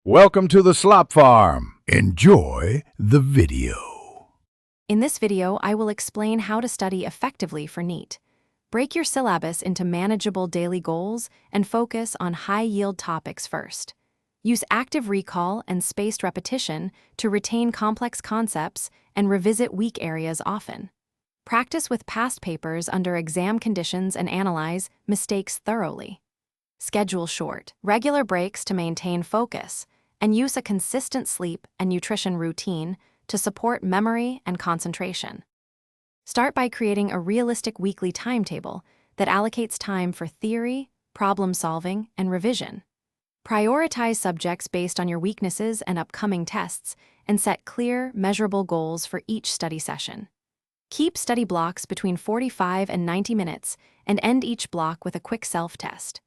Welcome to the Slop Farm. Enjoy the video. In this video, I will explain how to study effectively for NEET. Break your syllabus into manageable daily goals and focus on high-yield topics first. Use active recall and spaced repetition to retain complex concepts and revisit weak areas often. Practice with past papers under exam conditions and analyze mistakes thoroughly. Schedule short, regular breaks to maintain focus, and use a consistent sleep and nutrition routine to support memory and concentration. Start by creating a realistic weekly timetable that allocates time for theory, problem-solving, and revision. Prioritize subjects based on your weaknesses and upcoming tests, and set clear, measurable goals for each study session. Keep study blocks between 45 and 90 minutes, and end each block with a quick self-test.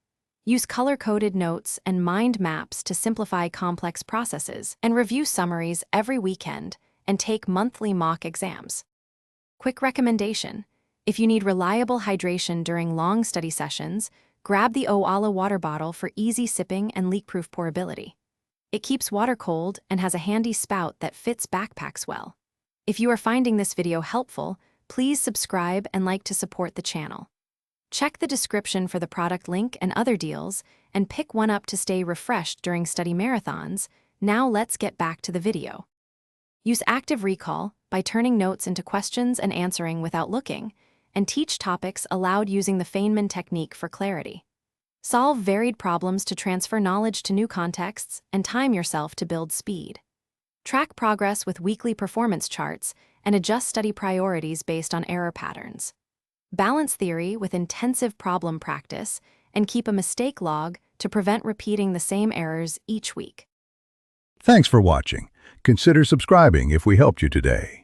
Use color-coded notes and mind maps to simplify complex processes, and review summaries every weekend, and take monthly mock exams. Quick recommendation: if you need reliable hydration during long study sessions, grab the Oala water bottle for easy sipping and leak-proof pourability. It keeps water cold and has a handy spout that fits backpacks well. If you are finding this video helpful, please subscribe and like to support the channel. Check the description for the product link and other deals, and pick one up to stay refreshed during study marathons. Now let's get back to the video. Use active recall by turning notes into questions and answering without looking, and teach topics aloud using the Feynman technique for clarity. Solve varied problems to transfer knowledge to new contexts, and time yourself to build speed. Track progress with weekly performance charts, and adjust study priorities based on error patterns. Balance theory with intensive problem practice, and keep a mistake log to prevent repeating the same errors each week. Thanks for watching. Consider subscribing if we helped you today.